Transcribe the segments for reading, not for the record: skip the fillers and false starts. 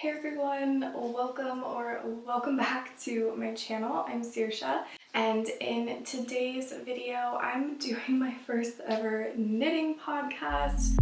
Hey everyone, welcome back to my channel. I'm Saoirse, and in today's video I'm doing my first ever knitting podcast.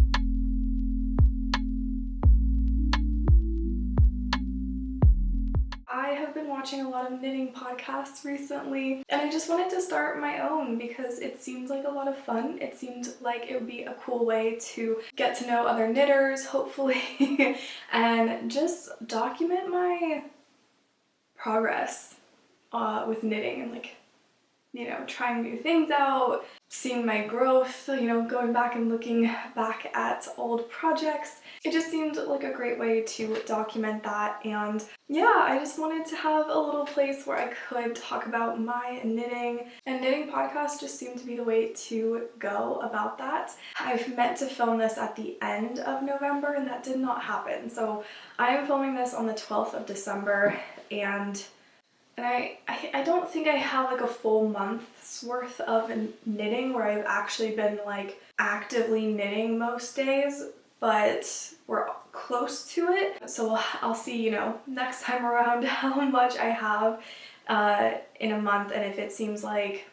I have been watching a lot of knitting podcasts recently, and I just wanted to start my own because it seemed like a lot of fun. It seemed like it would be a cool way to get to know other knitters, hopefully, and just document my progress with knitting and trying new things out, seeing my growth, going back and looking back at old projects. It just seemed like a great way to document that, and yeah, I just wanted to have a little place where I could talk about my knitting, and knitting podcasts just seemed to be the way to go about that. I've meant to film this at the end of November and that did not happen, so I am filming this on the 12th of December, and I don't think I have like a full month's worth of knitting where I've actually been like actively knitting most days, but we're close to it. So I'll see, next time around how much I have in a month, and if it seems like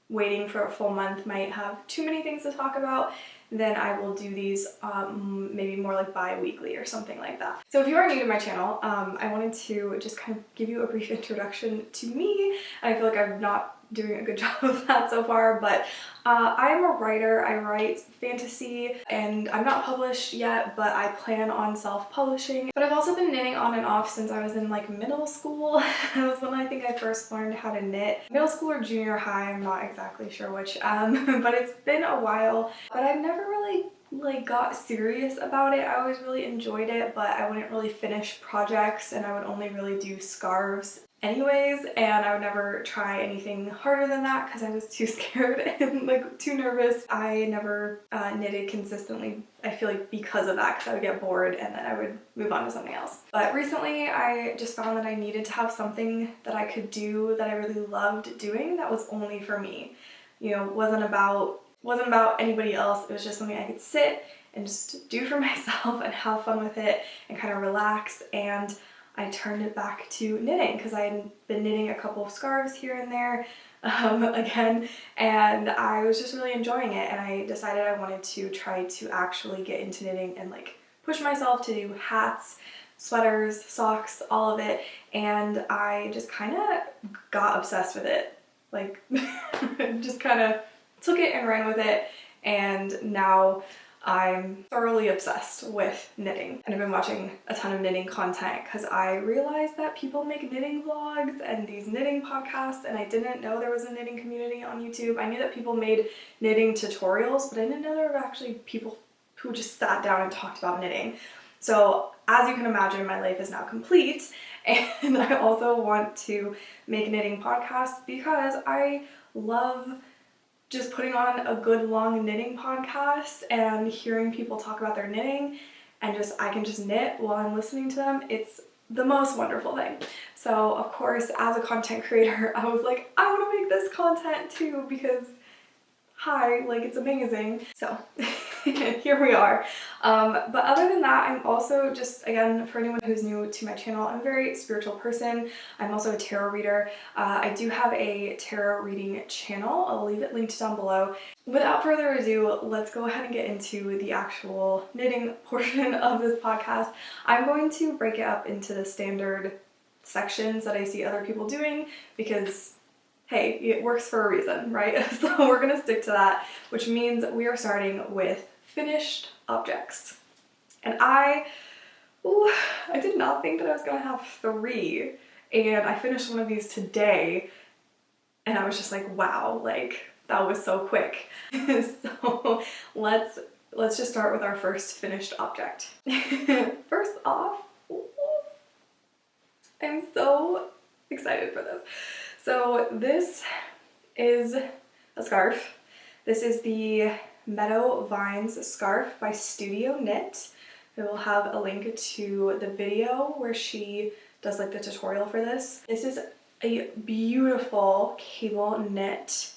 waiting for a full month might have too many things to talk about, then I will do these maybe more like bi-weekly or something like that. So if you are new to my channel, I wanted to just kind of give you a brief introduction to me. And I feel like I'm not doing a good job of that so far, but I am a writer. I write fantasy, and I'm not published yet, but I plan on self-publishing. But I've also been knitting on and off since I was in like middle school. That was when I think I first learned how to knit. Middle school or junior high, I'm not exactly sure which, but it's been a while. But I've never really got serious about it. I always really enjoyed it, but I wouldn't really finish projects, and I would only really do scarves anyways, and I would never try anything harder than that because I was too scared and like too nervous. I never knitted consistently, I feel like, because of that, because I would get bored and then I would move on to something else. But recently I just found that I needed to have something that I could do that I really loved doing that was only for me. Wasn't about anybody else. It was just something I could sit and just do for myself and have fun with it and kind of relax, and I turned it back to knitting because I had been knitting a couple of scarves here and there again, and I was just really enjoying it, and I decided I wanted to try to actually get into knitting and like push myself to do hats, sweaters, socks, all of it, and I just kind of got obsessed with it. Like just kind of took it and ran with it, and now I'm thoroughly obsessed with knitting. And I've been watching a ton of knitting content because I realized that people make knitting vlogs and these knitting podcasts, and I didn't know there was a knitting community on YouTube. I knew that people made knitting tutorials, but I didn't know there were actually people who just sat down and talked about knitting. So as you can imagine, my life is now complete, and I also want to make knitting podcasts because I love just putting on a good long knitting podcast and hearing people talk about their knitting, and I can just knit while I'm listening to them. It's the most wonderful thing. So of course, as a content creator, I was like, I want to make this content too because it's amazing. So here we are. But other than that, I'm also just, again, for anyone who's new to my channel, I'm a very spiritual person. I'm also a tarot reader. I do have a tarot reading channel. I'll leave it linked down below. Without further ado, let's go ahead and get into the actual knitting portion of this podcast. I'm going to break it up into the standard sections that I see other people doing because hey, it works for a reason, right? So we're gonna stick to that, which means we are starting with finished objects. And I did not think that I was gonna have 3, and I finished one of these today, and I was just like, wow, that was so quick. So let's just start with our first finished object. First off, I'm so excited for this. So this is a scarf. This is the Meadow Vines scarf by Studio Knit. I will have a link to the video where she does the tutorial for this. This is a beautiful cable knit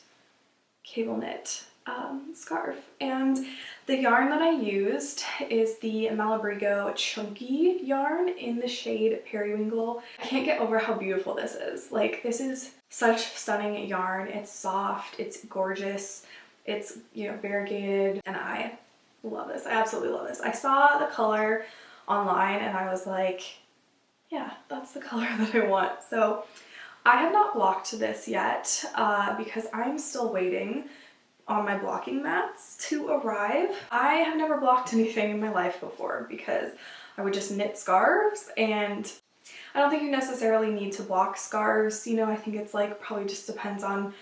scarf. And the yarn that I used is the Malabrigo chunky yarn in the shade Periwinkle. I can't get over how beautiful this is. Like, this is such stunning yarn. It's soft, it's gorgeous, it's, you know, variegated, and I love this. I absolutely love this. I saw the color online and I was like, yeah, that's the color that I want. So I have not blocked this yet because I'm still waiting on my blocking mats to arrive. I have never blocked anything in my life before because I would just knit scarves, and I don't think you necessarily need to block scarves. You know, I think it's like probably just depends on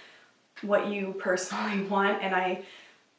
what you personally want, and I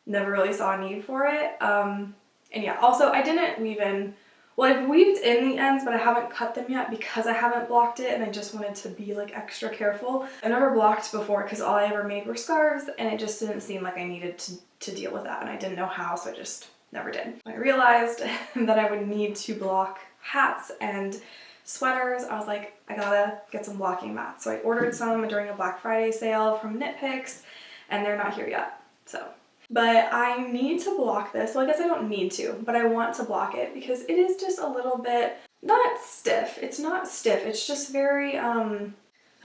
never really saw a need for it. And yeah, also I didn't weave in, well, I've weaved in the ends, but I haven't cut them yet because I haven't blocked it, and I just wanted to be like extra careful. I never blocked before because all I ever made were scarves, and it just didn't seem like I needed to deal with that, and I didn't know how, so I just never did. When I realized that I would need to block hats and sweaters, I was like, I gotta get some blocking mats. So I ordered some during a Black Friday sale from Knit Picks, and they're not here yet, so. But I need to block this. Well, I guess I don't need to, but I want to block it because it is just a little bit, not stiff. It's not stiff. It's just very, I don't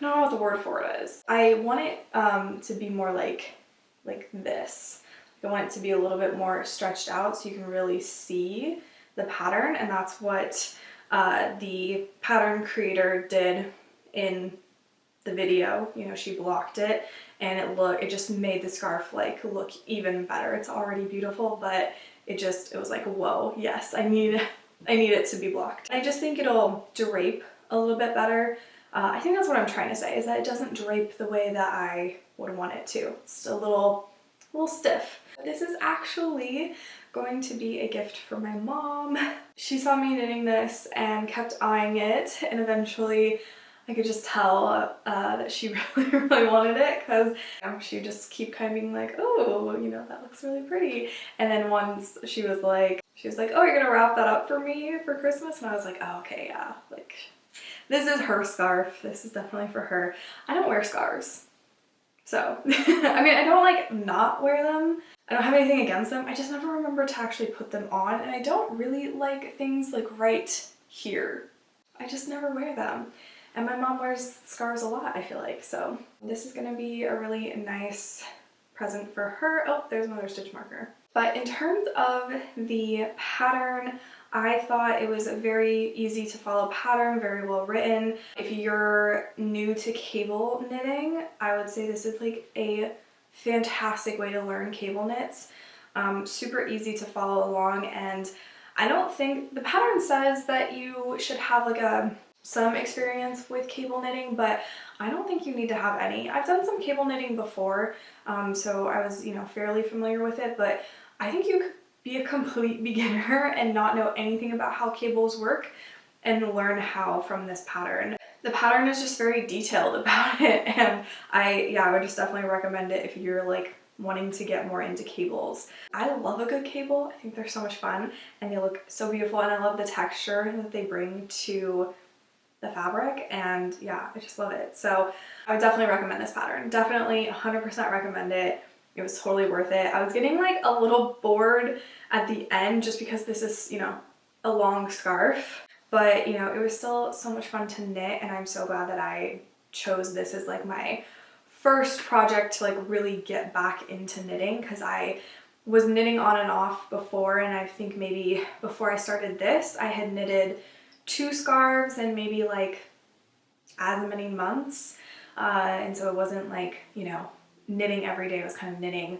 know what the word for it is. I want it to be more like this. I want it to be a little bit more stretched out so you can really see the pattern, and that's what the pattern creator did in the video. You know, she blocked it, and it just made the scarf like look even better. It's already beautiful, but it was like, whoa, yes, I need it to be blocked. I just think it'll drape a little bit better. I think that's what I'm trying to say, is that it doesn't drape the way that I would want it to. It's a little stiff. This is actually going to be a gift for my mom. She saw me knitting this and kept eyeing it, and eventually I could just tell that she really wanted it, because she would just keep kind of being like, oh, you know, that looks really pretty. And then once she was like, oh, you're gonna wrap that up for me for Christmas? And I was like, oh, okay, yeah, like, this is her scarf. This is definitely for her. I don't wear scarves. So, I mean, I don't like not wear them. I don't have anything against them. I just never remember to actually put them on, and I don't really like things like right here. I just never wear them. And my mom wears scarves a lot, I feel like, so this is gonna be a really nice present for her. Oh, there's another stitch marker. But in terms of the pattern, I thought it was a very easy to follow pattern, very well written. If you're new to cable knitting, I would say this is like a fantastic way to learn cable knits. Super easy to follow along, and I don't think, the pattern says that you should have like some experience with cable knitting, but I don't think you need to have any. I've done some cable knitting before, so I was, you know, fairly familiar with it, but I think you could be a complete beginner and not know anything about how cables work and learn how from this pattern. The pattern is just very detailed about it, and I would just definitely recommend it if you're like wanting to get more into cables. I love a good cable. I think they're so much fun and they look so beautiful, and I love the texture that they bring to the fabric, and yeah, I just love it. So I would definitely recommend this pattern. Definitely 100% recommend it. It was totally worth it. I was getting like a little bored at the end just because this is, you know, a long scarf, but you know, it was still so much fun to knit, and I'm so glad that I chose this as like my first project to like really get back into knitting, because I was knitting on and off before, and I think maybe before I started this I had knitted 2 scarves in maybe like as many months, and so it wasn't like, you know, knitting every day. I was kind of knitting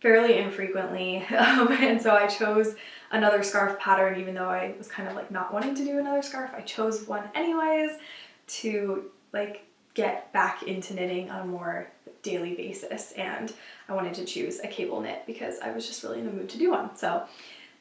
fairly infrequently, and so I chose another scarf pattern, even though I was kind of like not wanting to do another scarf. I chose one anyways to like get back into knitting on a more daily basis, and I wanted to choose a cable knit because I was just really in the mood to do one. So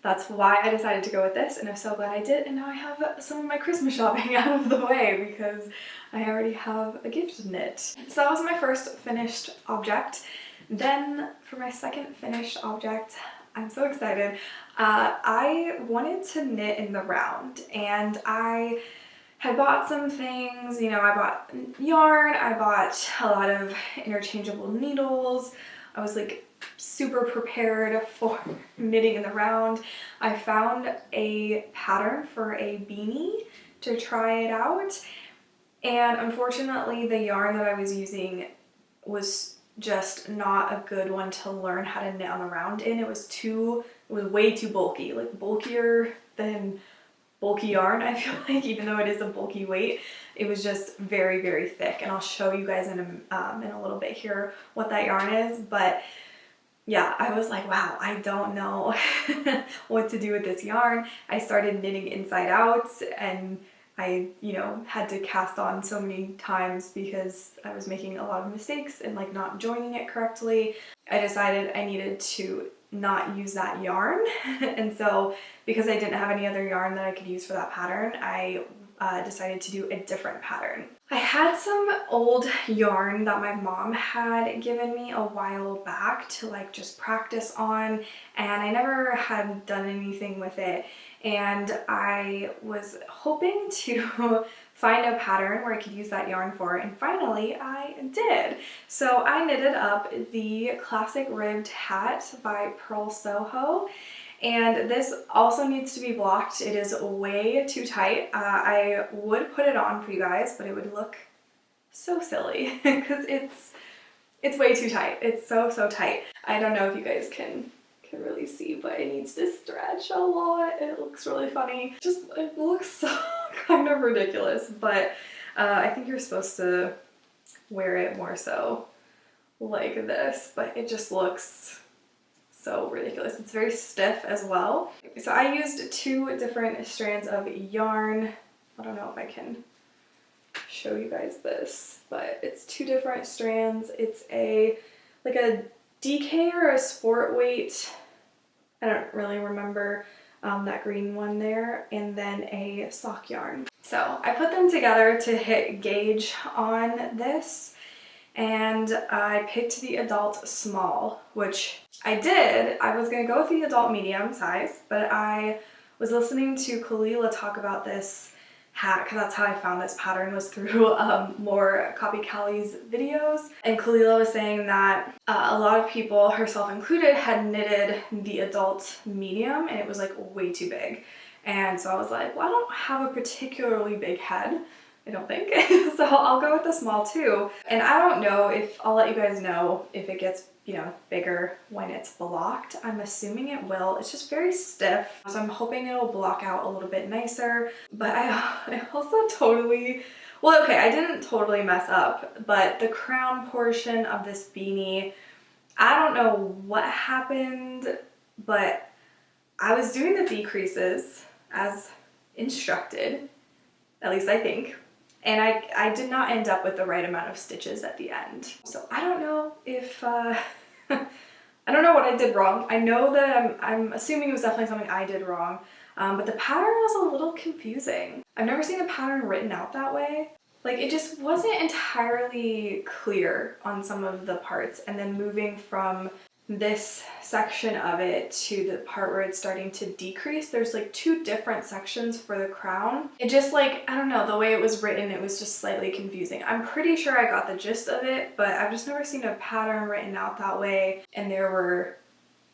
that's why I decided to go with this, and I'm so glad I did, and now I have some of my Christmas shopping out of the way because I already have a gift knit. So that was my first finished object. Then for my second finished object, I'm so excited. I wanted to knit in the round, and I had bought some things. You know, I bought yarn, I bought a lot of interchangeable needles. I was like super prepared for knitting in the round. I found a pattern for a beanie to try it out, and unfortunately the yarn that I was using was just not a good one to learn how to knit on the round in. It was way too bulky, like bulkier than bulky yarn, I feel like, even though it is a bulky weight. It was just very, very thick, and I'll show you guys in a little bit here what that yarn is. But yeah, I was like, wow, I don't know what to do with this yarn. I started knitting inside out, and I, you know, had to cast on so many times because I was making a lot of mistakes and like not joining it correctly. I decided I needed to not use that yarn. And so because I didn't have any other yarn that I could use for that pattern, I decided to do a different pattern. I had some old yarn that my mom had given me a while back to like just practice on, and I never had done anything with it. And I was hoping to find a pattern where I could use that yarn for, and finally I did. So I knitted up the classic ribbed hat by Purl Soho, and this also needs to be blocked. It is way too tight. I would put it on for you guys, but it would look so silly because it's way too tight. It's so tight. I don't know if you guys can really see, but it needs to stretch a lot. It looks really funny. Just, it looks so kind of ridiculous, but I think you're supposed to wear it more so like this, but it just looks so ridiculous. It's very stiff as well. So I used 2 different strands of yarn. I don't know if I can show you guys this, but it's 2 different strands. It's like a DK or a sport weight, I don't really remember, that green one there, and then a sock yarn. So I put them together to hit gauge on this, and I picked the adult small, which I did. I was gonna go with the adult medium size, but I was listening to Kalila talk about this hat, because that's how I found this pattern, was through more Copy Callie's videos. And Kalila was saying that a lot of people, herself included, had knitted the adult medium and it was like way too big. And so I was like, well, I don't have a particularly big head, I don't think. So I'll go with the small too. And I don't know if, I'll let you guys know if it gets, you know, bigger when it's blocked. I'm assuming it will. It's just very stiff, so I'm hoping it'll block out a little bit nicer. But I also totally, well, okay, I didn't totally mess up, but the crown portion of this beanie, I don't know what happened, but I was doing the decreases as instructed, at least I think, and I did not end up with the right amount of stitches at the end. So I don't know if, I don't know what I did wrong. I know that I'm assuming it was definitely something I did wrong, but the pattern was a little confusing. I've never seen a pattern written out that way. Like, it just wasn't entirely clear on some of the parts, and then moving from this section of it to the part where it's starting to decrease, there's like 2 different sections for the crown. It just, like, I don't know, the way it was written, it was just slightly confusing. I'm pretty sure I got the gist of it, but I've just never seen a pattern written out that way. And there were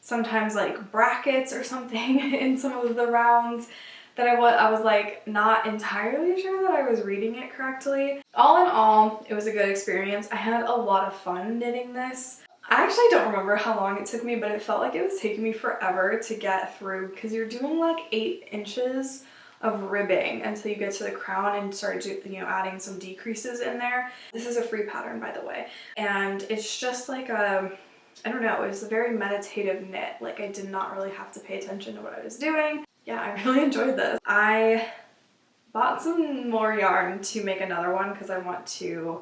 sometimes like brackets or something in some of the rounds that I was like not entirely sure that I was reading it correctly. All in all, it was a good experience. I had a lot of fun knitting this. I actually don't remember how long it took me, but it felt like it was taking me forever to get through, because you're doing like 8 inches of ribbing until you get to the crown and start, you know, adding some decreases in there. This is a free pattern, by the way, and it's just like a, I don't know, it was a very meditative knit. Like, I did not really have to pay attention to what I was doing. Yeah, I really enjoyed this. I bought some more yarn to make another one because I want to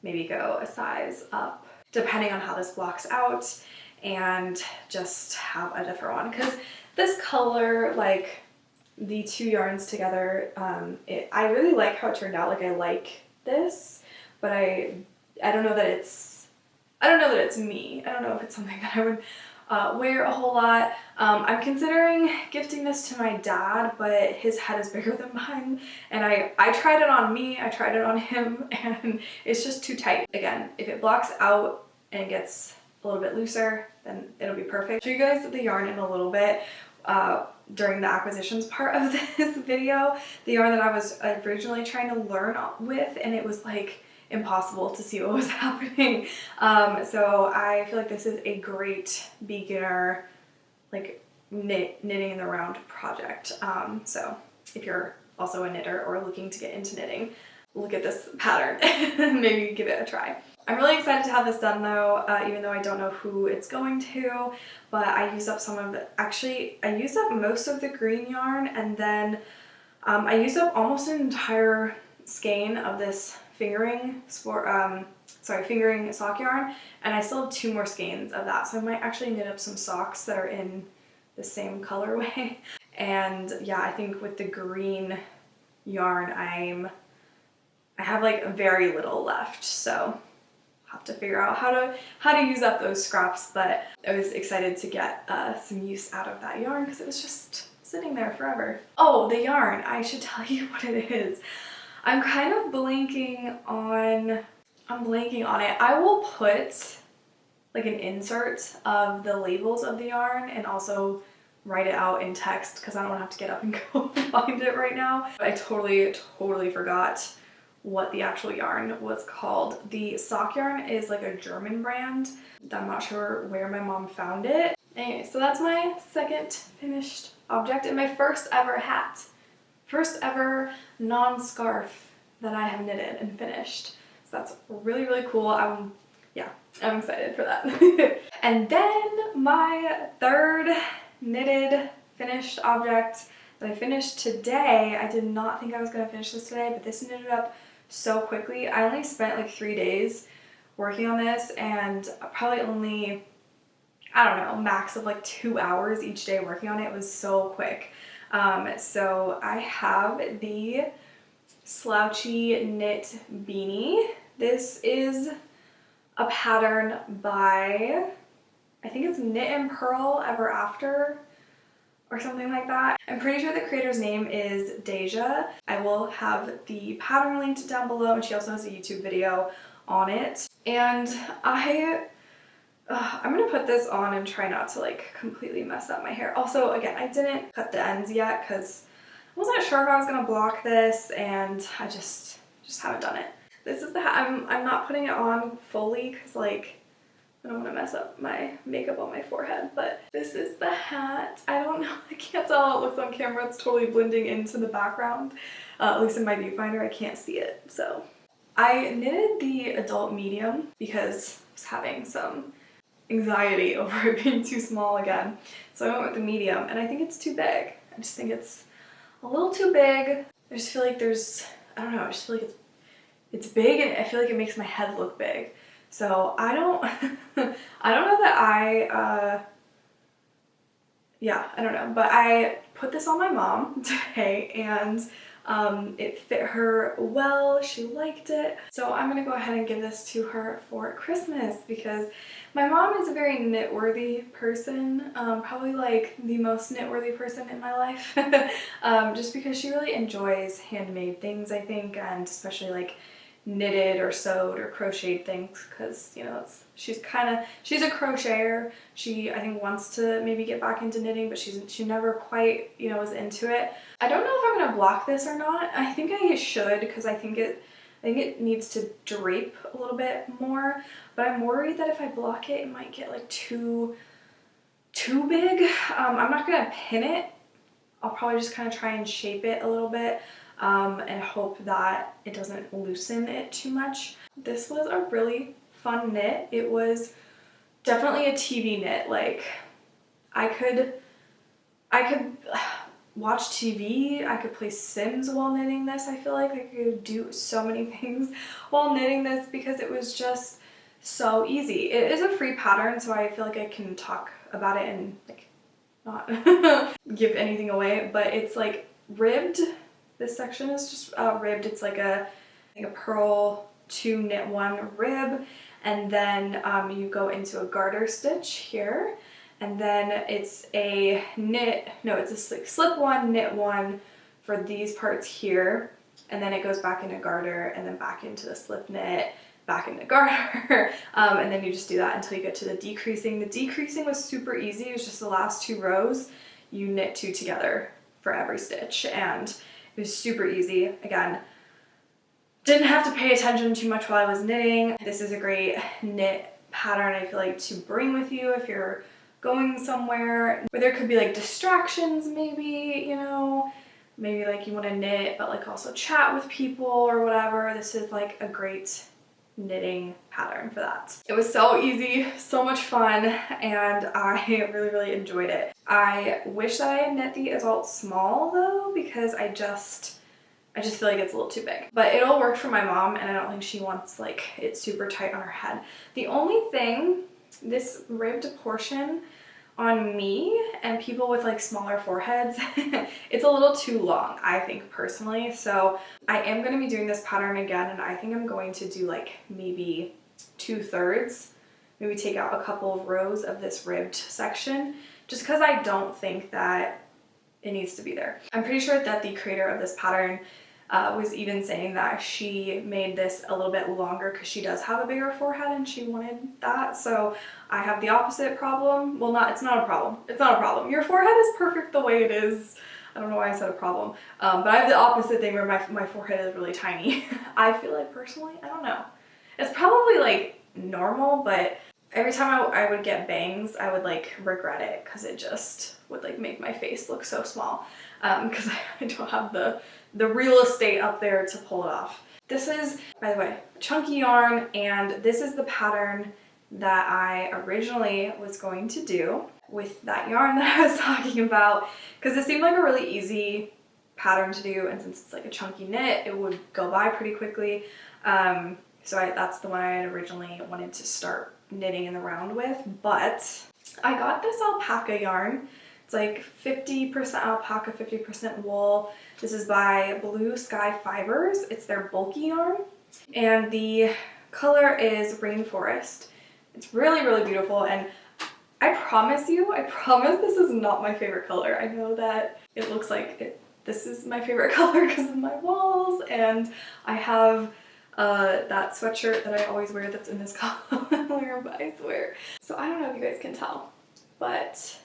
maybe go a size up depending on how this blocks out, and just have a different one, because this color, like the 2 yarns together, I really like how it turned out. Like, I like this, but I don't know that it's me. I don't know if it's something that I would wear a whole lot. I'm considering gifting this to my dad, but his head is bigger than mine, and I tried it on me, I tried it on him, and it's just too tight. Again, if it blocks out and gets a little bit looser, then it'll be perfect. I'll show you guys the yarn in a little bit during the acquisitions part of this video. The yarn that I was originally trying to learn with, and it was like impossible to see what was happening. So I feel like this is a great beginner like knitting in the round project. So if you're also a knitter or looking to get into knitting, look at this pattern and maybe give it a try. I'm really excited to have this done though, even though I don't know who it's going to, but I used up some of it. Actually, I used up most of the green yarn, and then I used up almost an entire skein of this fingering sock yarn, and I still have 2 more skeins of that, so I might actually knit up some socks that are in the same colorway. And yeah, I think with the green yarn, I have like very little left, so have to figure out how to use up those scraps. But I was excited to get some use out of that yarn because it was just sitting there forever. Oh, the yarn, I should tell you what it is. I'm kind of blanking on it. I will put like an insert of the labels of the yarn and also write it out in text because I don't have to get up and go find it right now. I totally forgot what the actual yarn was called. The sock yarn is like a German brand. I'm not sure where my mom found it. Anyway, so that's my second finished object and my first ever hat. First ever non-scarf that I have knitted and finished. So that's really, really cool. I'm excited for that. And then my third knitted finished object that I finished today. I did not think I was going to finish this today, but this knitted up so quickly. I only spent like 3 days working on this, and probably only, I don't know, max of like 2 hours each day working on it. It was so quick. So I have the Slouchy Knit Beanie. This is a pattern by, I think it's Knit and Purl Ever After or something like that. I'm pretty sure the creator's name is Deja. I will have the pattern linked down below, and she also has a YouTube video on it. And I'm gonna put this on and try not to like completely mess up my hair. Also, again, I didn't cut the ends yet because I wasn't sure if I was gonna block this, and I just haven't done it. This is the hat. I'm not putting it on fully because like I don't want to mess up my makeup on my forehead, but this is the hat. I don't know, I can't tell how it looks on camera. It's totally blending into the background. At least in my viewfinder, I can't see it. So I knitted the adult medium because I was having some anxiety over it being too small again. So I went with the medium, and I think it's too big. I just think it's a little too big. I just feel like there's, I don't know, I just feel like it's big, and I feel like it makes my head look big. So I don't know that I don't know, but I put this on my mom today, and it fit her well. She liked it. So I'm gonna go ahead and give this to her for Christmas because my mom is a very knit-worthy person, probably like the most knit-worthy person in my life, just because she really enjoys handmade things, I think, and especially like knitted or sewed or crocheted things, because you know she's a crocheter. She I think wants to maybe get back into knitting, but she never quite was into it. I don't know if I'm gonna block this or not. I think I should, because I think it needs to drape a little bit more, but I'm worried that if I block it, it might get like too big. I'm not gonna pin it. I'll probably just kind of try and shape it a little bit. And hope that it doesn't loosen it too much. This was a really fun knit. It was definitely a TV knit. Like I could watch TV, I could play Sims while knitting this. I feel like I could do so many things while knitting this because it was just so easy. It is a free pattern, so I feel like I can talk about it and like not give anything away, but it's like ribbed. This section is just ribbed. It's like I think a purl 2 knit 1 rib, and then you go into a garter stitch here, and then it's a slip 1 knit 1 for these parts here, and then it goes back into garter and then back into the slip knit, back in the garter. And then you just do that until you get to the decreasing. The decreasing was super easy. It was just the last 2 rows. You knit 2 together for every stitch, and it was super easy. Again, didn't have to pay attention too much while I was knitting. This is a great knit pattern, I feel like, to bring with you if you're going somewhere where there could be like distractions maybe, you know, maybe like you want to knit but like also chat with people or whatever. This is like a great knitting pattern for that. It was so easy, so much fun, and I really enjoyed it. I wish that I had knit the adult small though, because I just feel like it's a little too big. But it'll work for my mom, and I don't think she wants like it super tight on her head. The only thing, this ribbed portion on me and people with like smaller foreheads, it's a little too long, I think personally. So I am going to be doing this pattern again, and I think I'm going to do like maybe 2/3, maybe take out a couple of rows of this ribbed section, just because I don't think that it needs to be there. I'm pretty sure that the creator of this pattern was even saying that she made this a little bit longer because she does have a bigger forehead and she wanted that. So I have the opposite problem. Well, it's not a problem. It's not a problem. Your forehead is perfect the way it is. I don't know why I said a problem. But I have the opposite thing where my forehead is really tiny. I feel like personally, I don't know. It's probably like normal, but every time I would get bangs, I would like regret it because it just would like make my face look so small. Because I don't have the real estate up there to pull it off. This is, by the way, chunky yarn, and this is the pattern that I originally was going to do with that yarn that I was talking about, because it seemed like a really easy pattern to do, and since it's like a chunky knit, it would go by pretty quickly. So that's the one I had originally wanted to start knitting in the round with, but I got this alpaca yarn. It's like 50% alpaca, 50% wool. This is by Blue Sky Fibers. It's their bulky yarn, and the color is Rainforest. It's really beautiful, and I promise this is not my favorite color. I know that it looks like this is my favorite color because of my walls, and I have that sweatshirt that I always wear that's in this color, but I swear. So I don't know if you guys can tell, but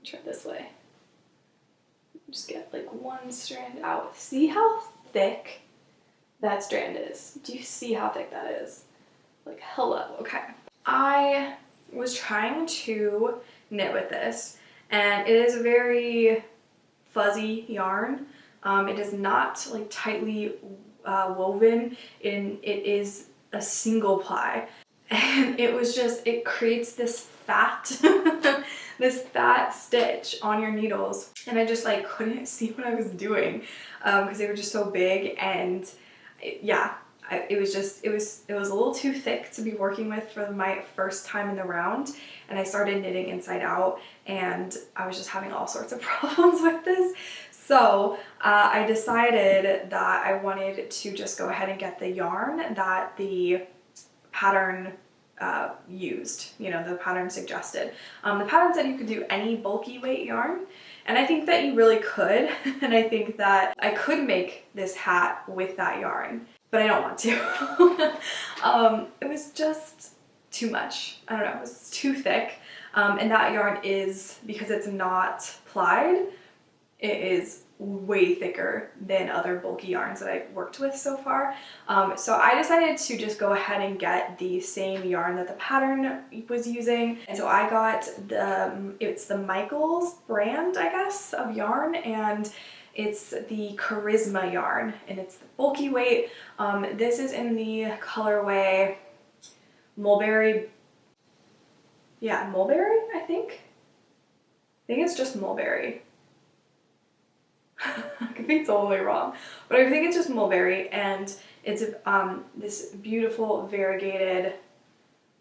try this way. Just get like one strand out. See how thick that strand is? Do you see how thick that is? Like, hello. Okay. I was trying to knit with this, and it is a very fuzzy yarn. It is not like tightly woven. It is a single ply, and it creates this fat this fat stitch on your needles, and I just like couldn't see what I was doing because they were just so big, and it was a little too thick to be working with for my first time in the round, and I started knitting inside out, and I was just having all sorts of problems with this. So I decided that I wanted to just go ahead and get the yarn that the pattern used, you know, the pattern suggested. The pattern said you could do any bulky weight yarn, and I think that you really could, and I think that I could make this hat with that yarn, but I don't want to. It was just too much. I don't know, it was too thick, and that yarn is, because it's not plied, it is way thicker than other bulky yarns that I've worked with so far. So I decided to just go ahead and get the same yarn that the pattern was using. And so I got it's the Michaels brand, I guess, of yarn, and it's the Charisma yarn, and it's the bulky weight. This is in the colorway Mulberry. Yeah, Mulberry, I think. I think it's just Mulberry. I think it's all the way wrong, but I think it's just Mulberry, and it's this beautiful variegated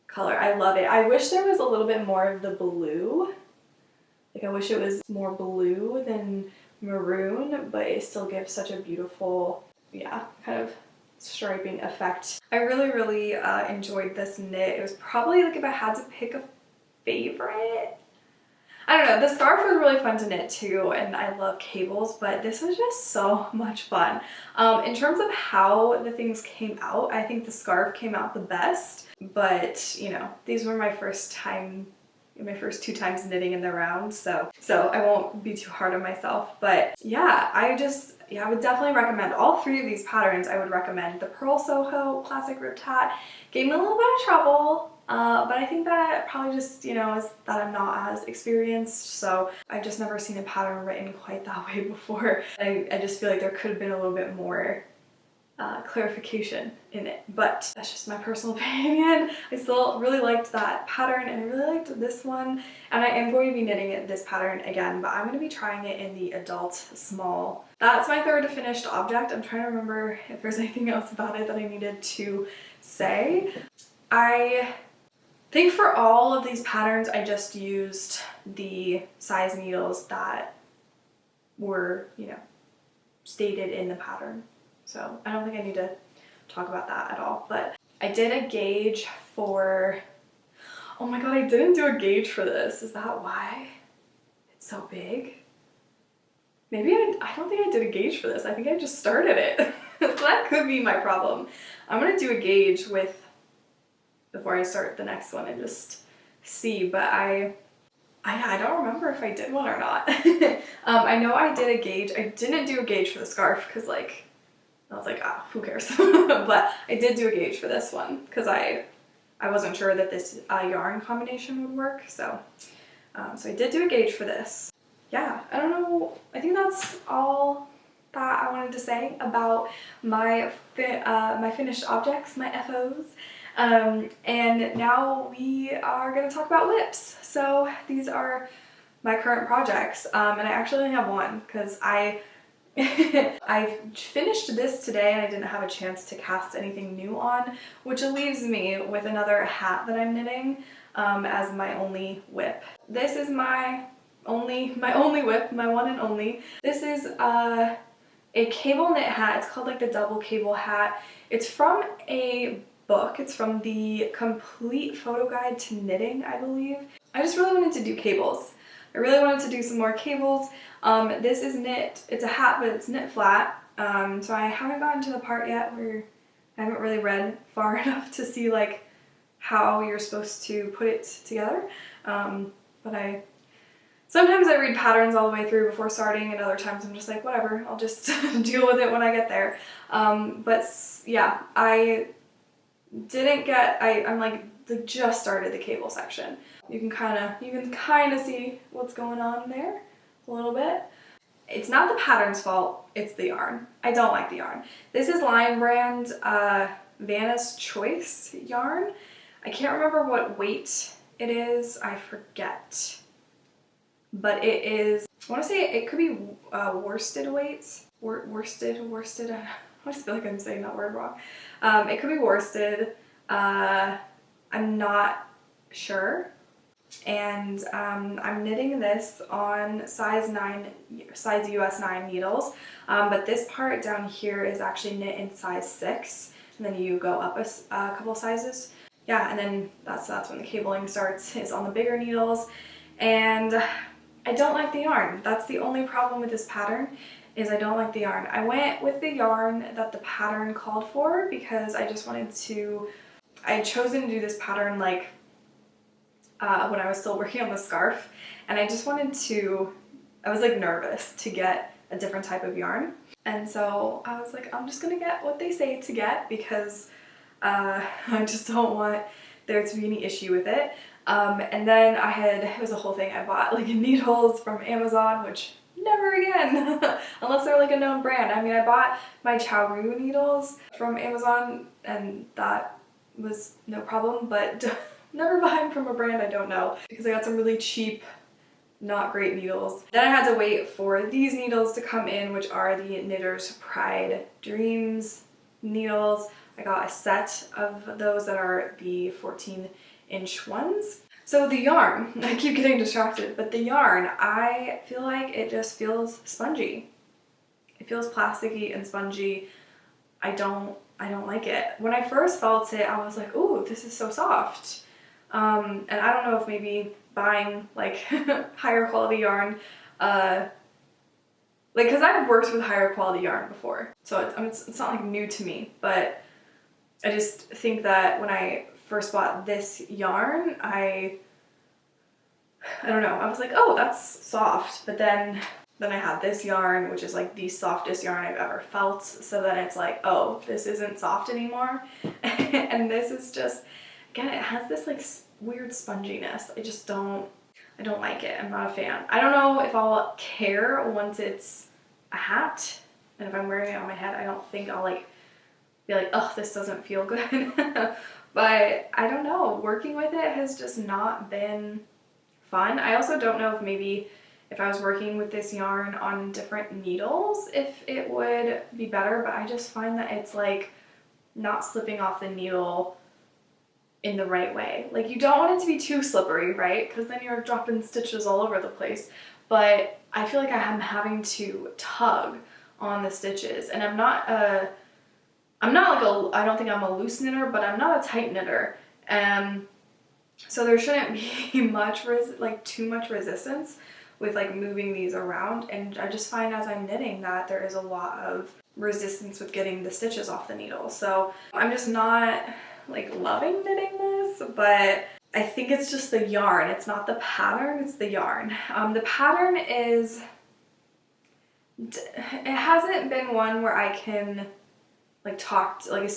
color. I love it. I wish there was a little bit more of the blue. Like, I wish it was more blue than maroon, but it still gives such a beautiful, yeah, kind of striping effect. I really enjoyed this knit. It was probably, like, if I had to pick a favorite, I don't know, the scarf was really fun to knit too, and I love cables, but this was just so much fun. In terms of how the things came out, I think the scarf came out the best, but you know, these were my first 2 times knitting in the round, so I won't be too hard on myself. But yeah, I would definitely recommend all 3 of these patterns. I would recommend the Pearl Soho Classic Ribbed Hat. Gave me a little bit of trouble, but I think that probably just, you know, is that I'm not as experienced, so I've just never seen a pattern written quite that way before. I just feel like there could have been a little bit more clarification in it, but that's just my personal opinion. I still really liked that pattern, and I really liked this one, and I am going to be knitting this pattern again, but I'm going to be trying it in the adult small. That's my 3rd finished object. I'm trying to remember if there's anything else about it that I needed to say. I think for all of these patterns I just used the size needles that were, you know, stated in the pattern. So I don't think I need to talk about that at all, but I did a gauge for, oh my god, I didn't do a gauge for this. Is that why it's so big? Maybe I don't think I did a gauge for this. I think I just started it. So that could be my problem. I'm gonna do a gauge before I start the next one and just see, but I don't remember if I did one or not. I know I did a gauge. I didn't do a gauge for the scarf because like, I was like, ah, who cares? But I did do a gauge for this one because I wasn't sure that this yarn combination would work. So I did do a gauge for this. Yeah, I don't know. I think that's all that I wanted to say about my finished objects, my FOs. And now we are going to talk about whips. So these are my current projects, and I actually only have one because I finished this today and I didn't have a chance to cast anything new on, which leaves me with another hat that I'm knitting as my only whip. This is my only whip, my one and only. This is a cable knit hat. It's called like the double cable hat. It's from a book. It's from the Complete Photo Guide to Knitting, I believe. I just really wanted to do cables. I really wanted to do some more cables. This is knit, it's a hat, but it's knit flat. So I haven't gotten to the part yet where I haven't really read far enough to see like how you're supposed to put it together. But sometimes I read patterns all the way through before starting, and other times I'm just like, whatever, I'll just deal with it when I get there. But yeah, I'm like just started the cable section. You can kind of see what's going on there a little bit. It's not the pattern's fault, it's the yarn. I don't like the yarn. This is Lion Brand Vanna's Choice yarn. I can't remember what weight it is, I forget. But it is, I want to say it could be worsted weights. Worsted, I just feel like I'm saying that word wrong. It could be worsted. I'm not sure. And I'm knitting this on size US 9 needles, but this part down here is actually knit in size 6, and then you go up a couple sizes. Yeah, and then that's when the cabling starts, is on the bigger needles, and I don't like the yarn. That's the only problem with this pattern, is I don't like the yarn. I went with the yarn that the pattern called for because I just wanted to, I had chosen to do this pattern like when I was still working on the scarf, and I just wanted to, I was like nervous to get a different type of yarn, and so I was like, I'm just gonna get what they say to get because I just don't want there to be any issue with it. And then it was a whole thing, I bought like needles from Amazon, which never again, unless they're like a known brand. I mean, I bought my ChiaoGoo needles from Amazon and that was no problem, but never buy them from a brand I don't know because I got some really cheap, not great needles. Then I had to wait for these needles to come in, which are the Knitter's Pride Dreamz needles. I got a set of those that are the 14-inch ones. So the yarn, I keep getting distracted, but the yarn, I feel like it just feels spongy. It feels plasticky and spongy. I don't like it. When I first felt it, I was like, ooh, this is so soft. And I don't know if maybe buying like higher quality yarn, like, because I've worked with higher quality yarn before, so it's not like new to me, but I just think that when I first bought this yarn, I don't know, I was like, oh, that's soft, but then I had this yarn, which is like the softest yarn I've ever felt, so then it's like, oh, this isn't soft anymore. And this is just, again, it has this like weird sponginess. I don't like it. I'm not a fan. I don't know if I'll care once it's a hat, and if I'm wearing it on my head, I don't think I'll like be like, oh, this doesn't feel good. But I don't know, working with it has just not been fun. I also don't know if maybe if I was working with this yarn on different needles, if it would be better, but I just find that it's like not slipping off the needle in the right way. Like, you don't want it to be too slippery, right? Because then you're dropping stitches all over the place. But I feel like I'm having to tug on the stitches, and I'm not like I don't think I'm a loose knitter, but I'm not a tight knitter. So there shouldn't be much too much resistance with like moving these around, and I just find as I'm knitting that there is a lot of resistance with getting the stitches off the needle. So I'm just not like loving knitting this, but I think it's just the yarn. It's not the pattern, it's the yarn. The pattern is, it hasn't been one where I can like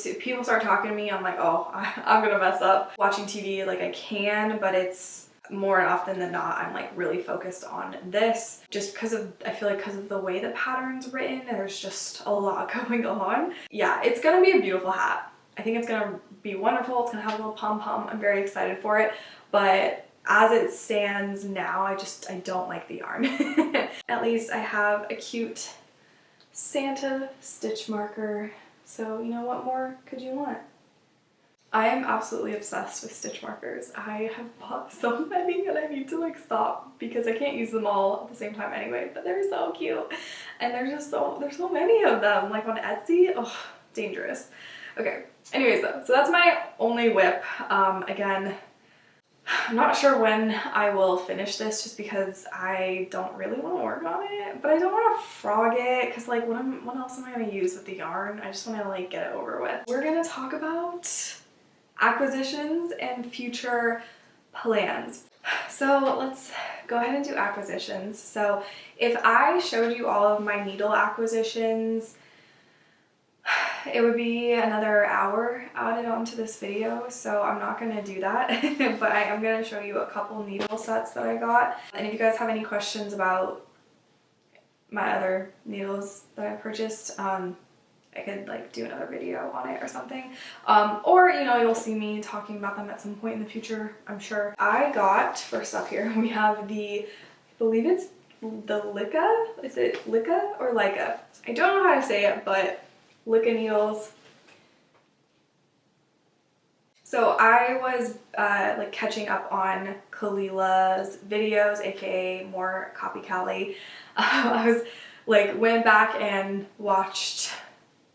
if people start talking to me, I'm like, oh, I'm gonna mess up. Watching TV, like I can, but it's more often than not, I'm like really focused on this just because of, I feel like because of the way the pattern's written, there's just a lot going on. Yeah, it's gonna be a beautiful hat. I think it's gonna be wonderful. It's gonna have a little pom-pom. I'm very excited for it, but as it stands now, I don't like the yarn. At least I have a cute Santa stitch marker. So, you know, what more could you want? I am absolutely obsessed with stitch markers. I have bought so many and I need to like stop because I can't use them all at the same time anyway, but they're so cute. And there's so many of them, like on Etsy. Oh, dangerous. Okay, anyways though, so that's my only whip. Again, I'm not sure when I will finish this just because I don't really want to work on it, but I don't want to frog it because like what else am I going to use with the yarn? I just want to like get it over with. We're going to talk about acquisitions and future plans. So let's go ahead and do acquisitions. So if I showed you all of my needle acquisitions, it would be another hour added onto this video, so I'm not going to do that. But I am going to show you a couple needle sets that I got. And if you guys have any questions about my other needles that I purchased, I could like do another video on it or something. Or, you know, you'll see me talking about them at some point in the future, I'm sure. I got, first up here, we have the, I believe it's the Lykke? Is it Lykke or Lykke? I don't know how to say it, but Lykke needles. So I was like catching up on Kalila's videos, aka more copycatly. I was like went back and watched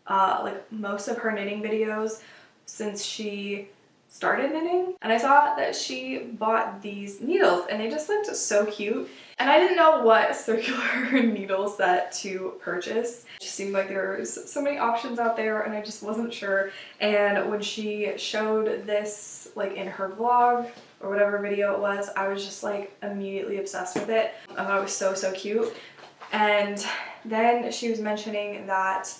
like most of her knitting videos since she started knitting, and I saw that she bought these needles and they just looked so cute, and I didn't know what circular needle set to purchase. It just seemed like there was so many options out there and I just wasn't sure. And when she showed this like in her vlog or whatever video it was, I was just like immediately obsessed with it. I thought it was so cute. And then she was mentioning that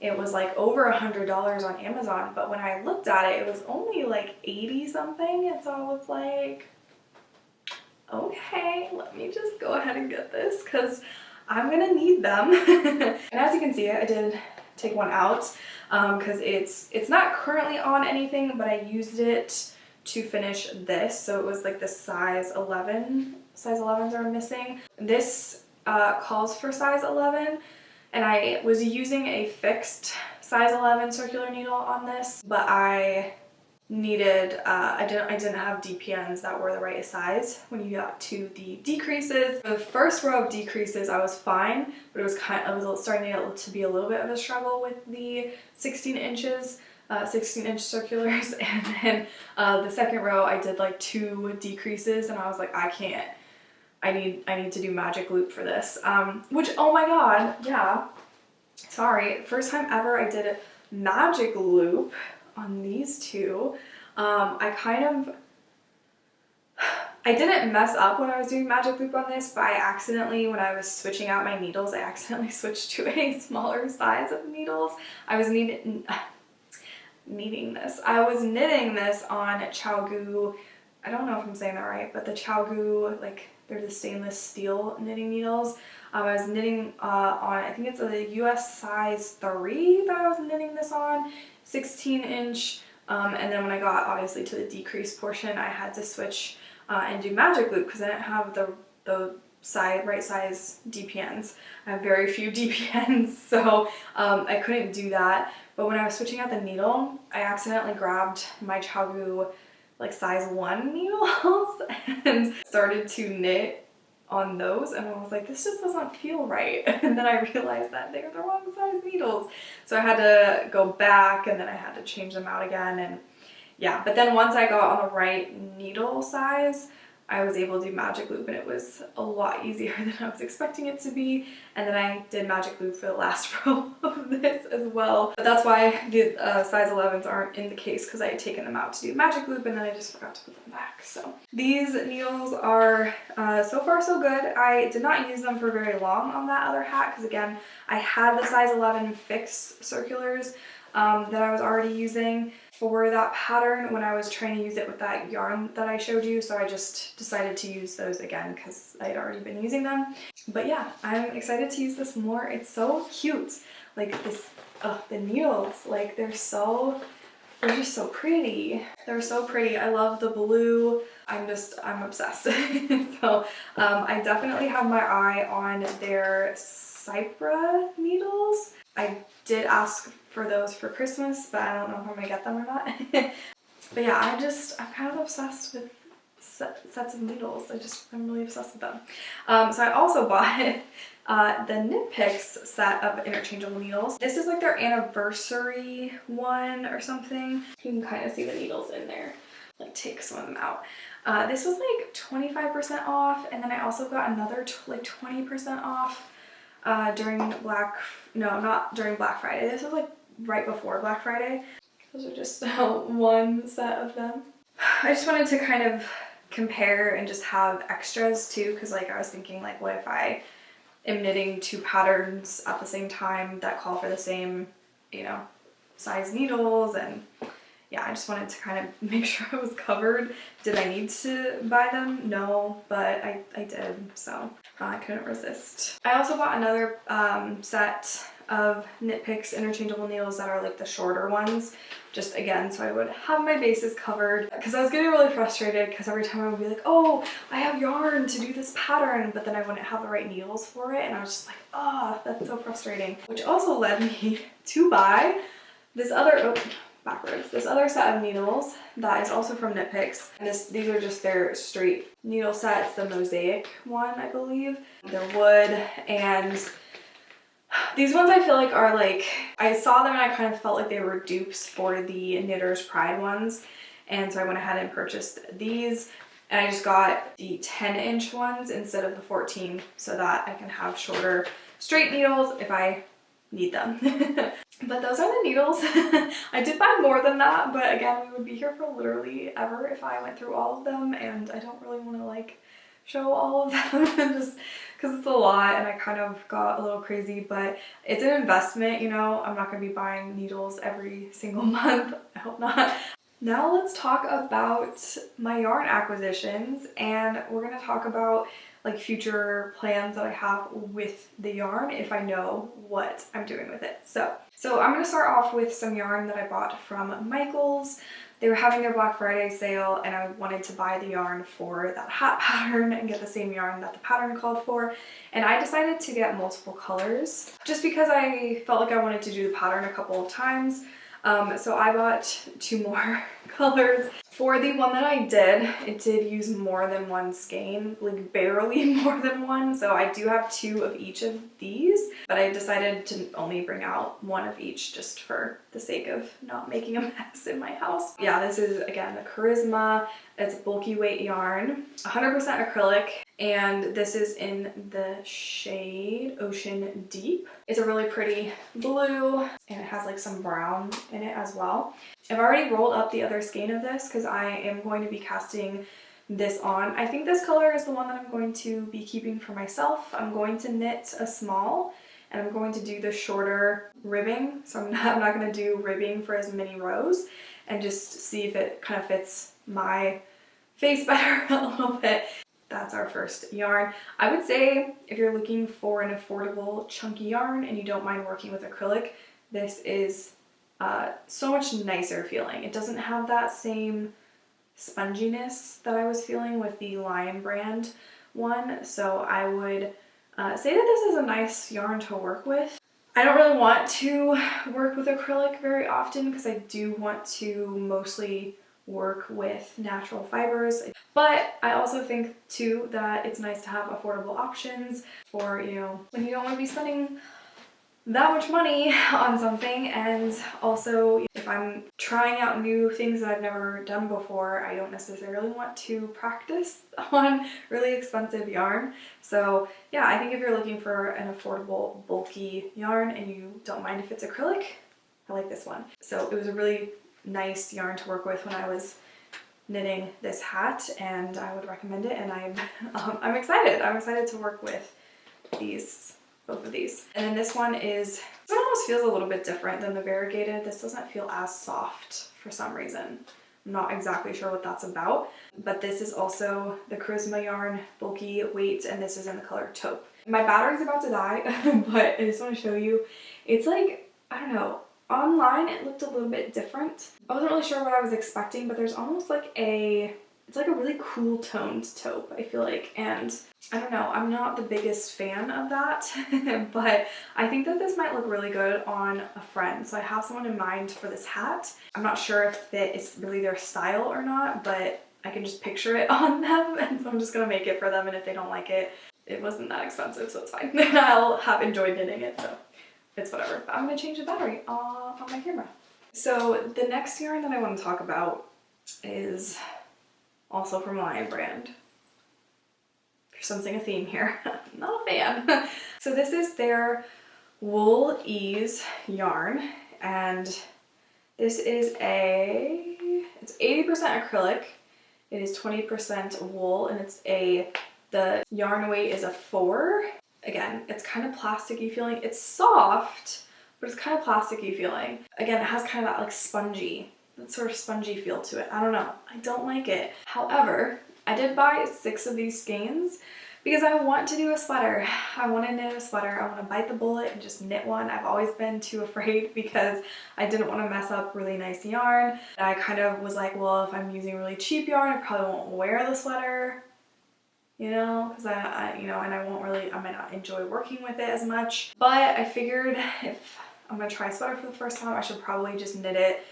it was like over $100 on Amazon, but when I looked at it, it was only like 80 something, and so I was like, okay, let me just go ahead and get this because I'm gonna need them. And as you can see, I did take one out because it's not currently on anything, but I used it to finish this, so it was like the size 11. Size 11s are missing. This calls for size 11. And I was using a fixed size 11 circular needle on this, but I needed, I didn't have DPNs that were the right size when you got to the decreases. The first row of decreases I was fine, but it was starting to be a little bit of a struggle with the 16 inches 16-inch circulars, and then the second row I did like 2 decreases, and I was like, I can't, I need to do magic loop for this, which, oh my god, yeah, sorry, first time ever I did a magic loop on these two. I didn't mess up when I was doing magic loop on this, but I accidentally, when I was switching out my needles, I accidentally switched to a smaller size of needles. I was knitting this on ChiaoGoo. I don't know if I'm saying that right, but the ChiaoGoo, like, they're the stainless steel knitting needles. I was knitting on, I think it's a US size 3 that I was knitting this on, 16-inch, and then when I got obviously to the decrease portion, I had to switch and do magic loop because I didn't have the right size DPNs. I have very few DPNs, so I couldn't do that. But when I was switching out the needle, I accidentally grabbed my ChiaoGoo like size 1 needles and started to knit on those, and I was like, this just doesn't feel right. And then I realized that they're the wrong size needles. So I had to go back, and then I had to change them out again, and yeah. But then once I got on the right needle size, I was able to do magic loop, and it was a lot easier than I was expecting it to be. And then I did magic loop for the last row of this as well. But that's why the size 11s aren't in the case, because I had taken them out to do magic loop and then I just forgot to put them back. So these needles are so far so good. I did not use them for very long on that other hat because, again, I had the size 11 fixed circulars that I was already using for that pattern when I was trying to use it with that yarn that I showed you, so I just decided to use those again because I had already been using them. But yeah, I'm excited to use this more. It's so cute. Like this, the needles, like they're just so pretty. They're so pretty. I love the blue. I'm obsessed. So I definitely have my eye on their Cypra needles. I did ask for those for Christmas, but I don't know if I'm gonna get them or not. But yeah, I'm kind of obsessed with sets of needles. I'm really obsessed with them. So I also bought the Knit Picks set of interchangeable needles. This is like their anniversary one or something. You can kind of see the needles in there. Like take some of them out. This was like 25% off, and then I also got another like 20% off during not during Black Friday. This was like right before Black Friday. Those are just one set of them. I just wanted to kind of compare and just have extras too, because like I was thinking, like, what if I am knitting 2 patterns at the same time that call for the same, you know, size needles, and yeah, I just wanted to kind of make sure I was covered. Did I need to buy them? No, but I did, so I couldn't resist. I also bought another set of Knit Picks interchangeable needles that are like the shorter ones, just again so I would have my bases covered, because I was getting really frustrated because every time I would be like, oh, I have yarn to do this pattern, but then I wouldn't have the right needles for it, and I was just like, oh, that's so frustrating. Which also led me to buy this other this other set of needles that is also from Knit Picks. And these are just their straight needle sets, the mosaic one, I believe. They're wood, and these ones I feel like are like, I saw them and I kind of felt like they were dupes for the Knitter's Pride ones, and so I went ahead and purchased these, and I just got the 10-inch ones instead of the 14 so that I can have shorter straight needles if I need them. But those are the needles. I did buy more than that, but again, we would be here for literally ever if I went through all of them, and I don't really want to like show all of them just because it's a lot, and I kind of got a little crazy, but it's an investment, you know. I'm not going to be buying needles every single month. I hope not. Now let's talk about my yarn acquisitions, and we're going to talk about like future plans that I have with the yarn if I know what I'm doing with it. So I'm going to start off with some yarn that I bought from Michaels. They were having their Black Friday sale, and I wanted to buy the yarn for that hat pattern and get the same yarn that the pattern called for. And I decided to get multiple colors just because I felt like I wanted to do the pattern a couple of times. So I bought 2 more colors. For the one that I did, it did use more than one skein, like barely more than one. So I do have 2 of each of these, but I decided to only bring out 1 of each just for the sake of not making a mess in my house. Yeah, this is again the Charisma. It's bulky weight yarn, 100% acrylic, and this is in the shade Ocean Deep. It's a really pretty blue, and it has like some brown in it as well. I've already rolled up the other skein of this because I am going to be casting this on. I think this color is the one that I'm going to be keeping for myself. I'm going to knit a small, and I'm going to do the shorter ribbing. So I'm not going to do ribbing for as many rows, and just see if it kind of fits my face better a little bit. That's our first yarn. I would say if you're looking for an affordable chunky yarn and you don't mind working with acrylic, this is so much nicer feeling. It doesn't have that same sponginess that I was feeling with the Lion brand one, so I would say that this is a nice yarn to work with. I don't really want to work with acrylic very often because I do want to mostly work with natural fibers, but I also think too that it's nice to have affordable options for, you know, when you don't want to be spending that much money on something. And also if I'm trying out new things that I've never done before, I don't necessarily want to practice on really expensive yarn. So yeah, I think if you're looking for an affordable bulky yarn and you don't mind if it's acrylic, I like this one. So it was a really nice yarn to work with when I was knitting this hat, and I would recommend it, and I'm excited. I'm excited to work with both of these. And then this one almost feels a little bit different than the variegated. This doesn't feel as soft for some reason. I'm not exactly sure what that's about, but this is also the Charisma yarn, bulky weight, and this is in the color taupe. My battery's about to die, but I just want to show you. It's like, I don't know, online it looked a little bit different. I wasn't really sure what I was expecting, but there's almost like it's like a really cool toned taupe, I feel like, and I don't know, I'm not the biggest fan of that, but I think that this might look really good on a friend. So I have someone in mind for this hat. I'm not sure if it's really their style or not, but I can just picture it on them, and so I'm just gonna make it for them, and if they don't like it, it wasn't that expensive, so it's fine. I'll have enjoyed knitting it, so it's whatever. But I'm gonna change the battery on my camera. So the next yarn that I want to talk about is also from Lion brand. You're sensing a theme here. Not a fan. So this is their Wool Ease yarn, and this is it's 80% acrylic. It is 20% wool, and the yarn weight is a 4. Again, it's kind of plasticky feeling. It's soft, but it's kind of plasticky feeling. Again, it has kind of that like that sort of spongy feel to it. I don't know. I don't like it. However, I did buy 6 of these skeins because I want to do a sweater. I want to knit a sweater. I want to bite the bullet and just knit one. I've always been too afraid because I didn't want to mess up really nice yarn. I kind of was like, well, if I'm using really cheap yarn, I probably won't wear the sweater, you know, because I might not enjoy working with it as much. But I figured if I'm gonna try a sweater for the first time, I should probably just knit it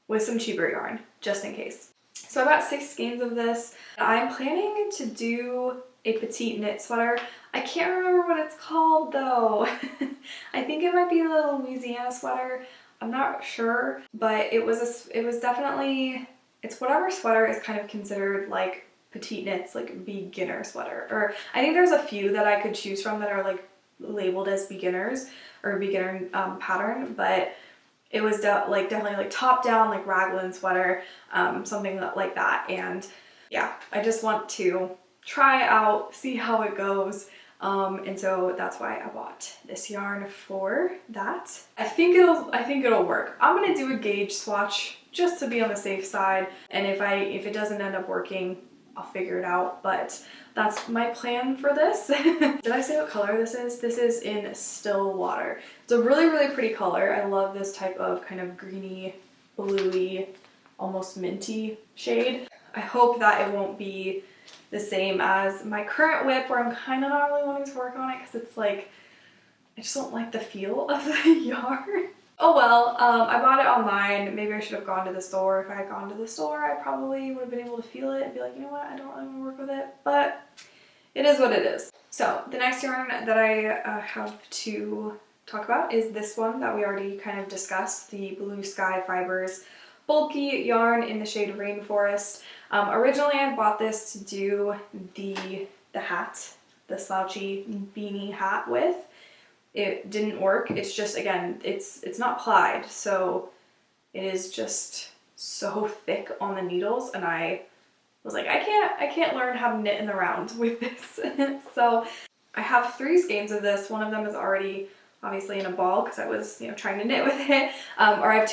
with some cheaper yarn, just in case. So I bought 6 skeins of this. I'm planning to do a petite knit sweater. I can't remember what it's called though. I think it might be the Louisiana sweater. I'm not sure, but it was definitely, it's whatever sweater is kind of considered like petite knits, like beginner sweater. Or I think there's a few that I could choose from that are like labeled as beginners or beginner pattern, but it was definitely like top down, like raglan sweater, something like that. And yeah, I just want to try it out, see how it goes. And so that's why I bought this yarn for that. I think it'll work. I'm gonna do a gauge swatch just to be on the safe side, and if it doesn't end up working, I'll figure it out, but that's my plan for this. Did I say what color this is? This is in Still Water. It's a really, really pretty color. I love this type of kind of greeny, bluey, almost minty shade. I hope that it won't be the same as my current whip, where I'm kind of not really wanting to work on it because it's like, I just don't like the feel of the yarn. Oh well, I bought it online. Maybe I should have gone to the store. If I had gone to the store, I probably would have been able to feel it and be like, you know what, I don't really want to work with it, but it is what it is. So the next yarn that I have to talk about is this one that we already kind of discussed, the Blue Sky Fibers bulky yarn in the shade Rainforest. Originally I bought this to do the hat, the slouchy beanie hat with. It didn't work. It's just, again, it's not plied, so it is just so thick on the needles, and I was like, I can't learn how to knit in the round with this. So I have 3 skeins of this. One of them is already obviously in a ball because I was, you know, trying to knit with it. Or I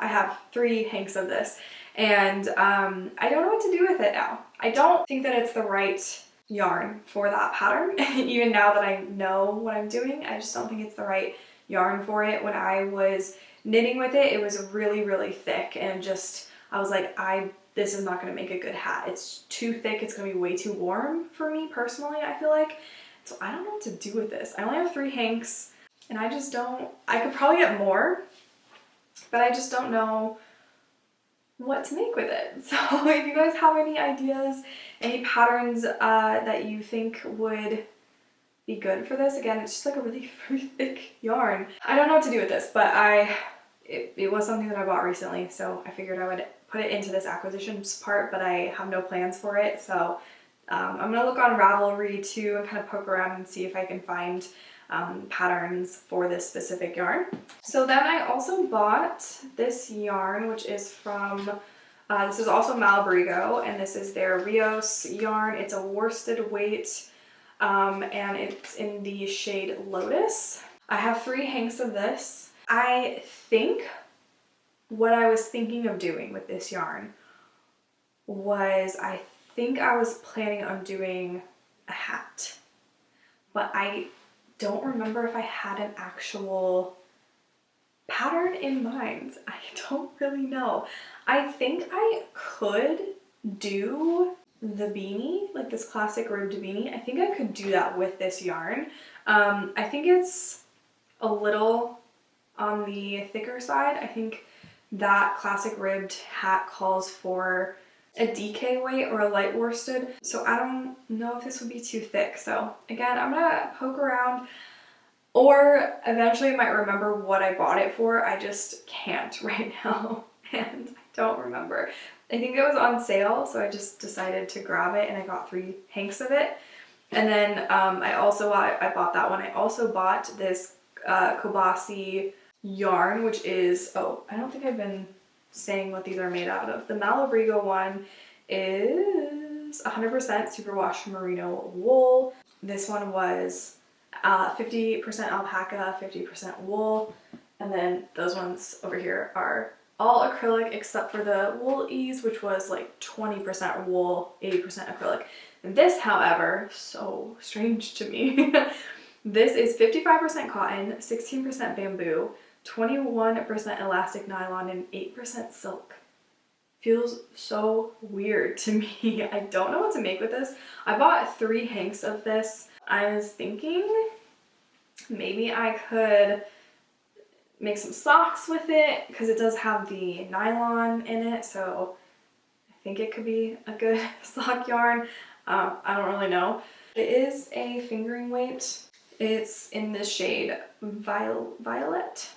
have 3 hanks of this, and I don't know what to do with it now. I don't think that it's the right yarn for that pattern. Even now that I know what I'm doing, I just don't think it's the right yarn for it. When I was knitting with it, it was really, really thick, and just, I was like, this is not going to make a good hat. It's too thick. It's going to be way too warm for me personally, I feel like. So I don't know what to do with this. I only have 3 hanks, and I just don't, I could probably get more, but I just don't know what to make with it. So if you guys have any ideas, any patterns that you think would be good for this, again, it's just like a really, really thick yarn. I don't know what to do with this, but it was something that I bought recently, so I figured I would put it into this acquisitions part, but I have no plans for it. So I'm gonna look on Ravelry too and kind of poke around and see if I can find patterns for this specific yarn. So then I also bought this yarn, which is from, this is also Malabrigo, and this is their Rios yarn. It's a worsted weight, and it's in the shade Lotus. I have 3 hanks of this. I think what I was thinking of doing with this yarn was, I think I was planning on doing a hat, but I don't remember if I had an actual pattern in mind. I don't really know. I think I could do the beanie, like this classic ribbed beanie. I think I could do that with this yarn. I think it's a little on the thicker side. I think that classic ribbed hat calls for a DK weight or a light worsted, so I don't know if this would be too thick. So again, I'm gonna poke around, or eventually I might remember what I bought it for. I just can't right now, and I don't remember. I think it was on sale, so I just decided to grab it, and I got 3 hanks of it. And then I bought that one. I also bought this Kobasi yarn, which is, oh, I don't think I've been saying what these are made out of. The Malabrigo one is 100% Superwash Merino wool. This one was 50% alpaca, 50% wool, and then those ones over here are all acrylic except for the wool ease, which was like 20% wool, 80% acrylic. And this, however, so strange to me, this is 55% cotton, 16% bamboo, 21% elastic nylon, and 8% silk. Feels so weird to me. I don't know what to make with this. I bought 3 hanks of this. I was thinking maybe I could make some socks with it because it does have the nylon in it, so I think it could be a good sock yarn. I don't really know. It is a fingering weight. It's in the shade Violet?